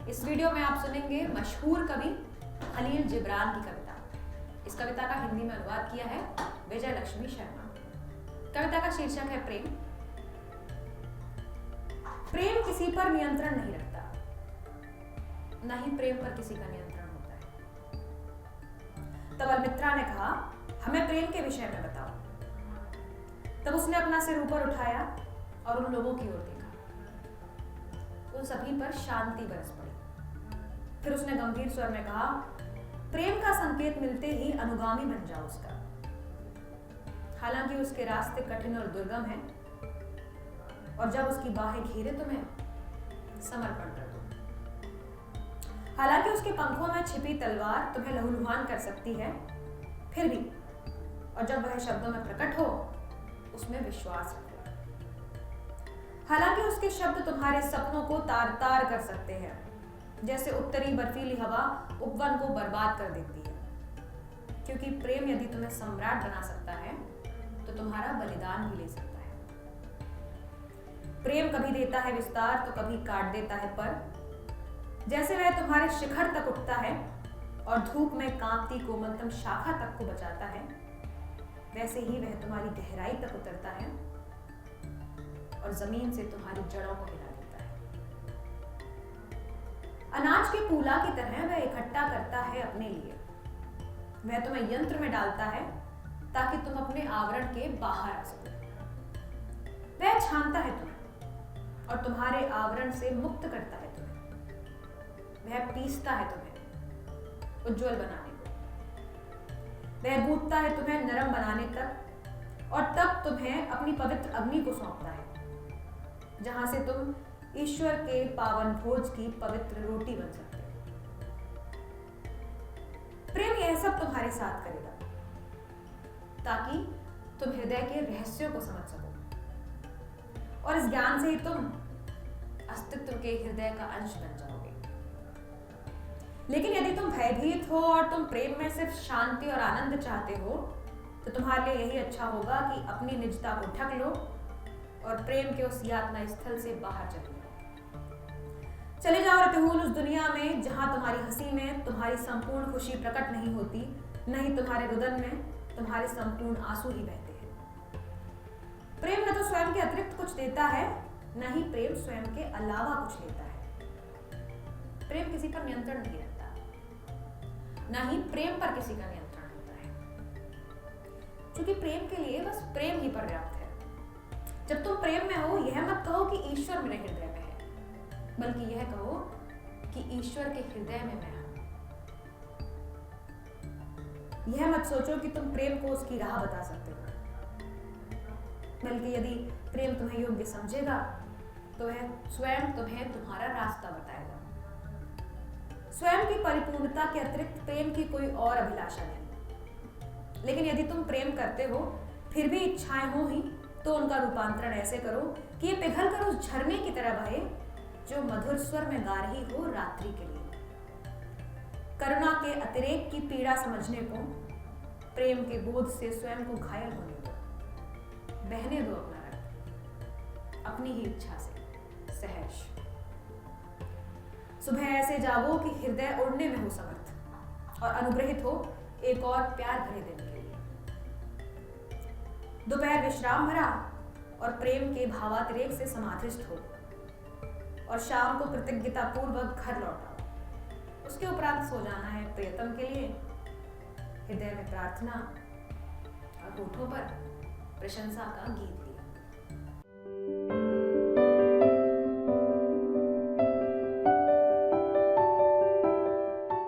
इस वीडियो में आप सुनेंगे मशहूर कवि खलील जिब्रान की कविता। इस कविता का हिंदी में अनुवाद किया है विजय लक्ष्मी शर्मा। कविता का शीर्षक है प्रेम। प्रेम किसी पर नियंत्रण नहीं रखता, न ही प्रेम पर किसी का नियंत्रण होता है। तब अलमित्रा ने कहा, हमें प्रेम के विषय में बताओ। तब उसने अपना सिर ऊपर उठाया और उन लोगों की ओर देखा। उन सभी पर शांति बरस पड़ी। फिर उसने गंभीर स्वर में कहा, प्रेम का संकेत मिलते ही अनुगामी बन जाओ उसका। हालांकि उसके रास्ते कठिन और दुर्गम हैं, और जब उसकी बाहें घेरे तुम्हें, समर्पण कर दो। हालांकि उसके पंखों में छिपी तलवार तुम्हें लहूलुहान कर सकती है, फिर भी, और जब वह शब्दों में प्रकट हो, उसमें विश्वास रखो। हालांकि उसके शब्द तुम्हारे सपनों को तार तार कर सकते हैं, जैसे उत्तरी बर्फीली हवा उपवन को बर्बाद कर देती है। क्योंकि प्रेम यदि तुम्हें सम्राट बना सकता है, तो तुम्हारा बलिदान भी ले सकता है। प्रेम कभी देता है विस्तार तो कभी काट देता है पर। जैसे वह तुम्हारे शिखर तक उठता है और धूप में कांपती कोमलतम शाखा तक को बचाता है, वैसे ही वह तुम्हारी गहराई तक उतरता है और जमीन से तुम्हारी जड़ों को हिला देता है। अनाज के पूला की तरह वह इकट्ठा करता है अपने लिए। वह तुम्हें यंत्र में डालता है ताकि तुम अपने आवरण के बाहर आ सको। वह छानता है तुम्हें और तुम्हारे आवरण से मुक्त करता है तुम्हें। वह पीसता है तुम्हें उज्जवल बनाने को। वह गूंथता है तुम्हें नरम बनाने तक, और तब तुम्हें अपनी पवित्र अग्नि को सौंपता है, जहां से तुम ईश्वर के पावन भोज की पवित्र रोटी बन सकते हो। प्रेम यह सब तुम्हारे साथ करेगा ताकि तुम हृदय के रहस्यों को समझ सको, और इस ज्ञान से ही तुम अस्तित्व के हृदय का अंश बन जाओगे। लेकिन यदि तुम भयभीत हो और तुम प्रेम में सिर्फ शांति और आनंद चाहते हो, तो तुम्हारे लिए यही अच्छा होगा कि अपनी निजता को ढक लो और प्रेम के उस यातना स्थल से बाहर चले जाओ रतहूल उस दुनिया में जहां तुम्हारी हंसी में तुम्हारी संपूर्ण खुशी प्रकट नहीं होती, न ही तुम्हारे रुदन में तुम्हारे संपूर्ण आंसू ही बहते हैं। प्रेम न तो स्वयं के अतिरिक्त कुछ देता है, न ही प्रेम स्वयं के अलावा कुछ लेता है। प्रेम किसी पर नियंत्रण नहीं रखता, न ही प्रेम पर किसी का नियंत्रण होता है। क्योंकि प्रेम के लिए बस प्रेम ही पर्याप्त है। जब तुम प्रेम में हो, यह मत कहो कि ईश्वर मेरे हृदय में है, बल्कि यह कहो कि ईश्वर के हृदय में मैं हूं। यह मत सोचो कि तुम प्रेम को उसकी राह बता सकते हो, बल्कि यदि प्रेम तुम्हें योग्य समझेगा, तो वह स्वयं तुम्हें तुम्हारा रास्ता बताएगा। स्वयं की परिपूर्णता के अतिरिक्त प्रेम की कोई और अभिलाषा नहीं। लेकिन यदि तुम प्रेम करते हो, फिर भी इच्छाएं हो ही, तो उनका रूपांतरण ऐसे करो कि ये पिघल कर उस झरने की तरह बहे जो मधुर स्वर में गा रही हो रात्रि के लिए। करुणा के अतिरेक की पीड़ा समझने को, प्रेम के बोध से स्वयं को घायल होने दो। बहने दो अपना रक्त, अपनी ही इच्छा से सहर्ष। सुबह ऐसे जागो कि हृदय उड़ने में हो समर्थ, और अनुग्रहित हो एक और प्यार भरे दिन के लिए। दोपहर विश्राम भरा और प्रेम के भावातिरेक से समाधिस्थ हो, और शाम को कृतज्ञता पूर्वक घर लौटाओ। उसके उपरांत सो जाना है प्रियतम के लिए, हृदय में प्रार्थना और होठों पर प्रशंसा का गीत।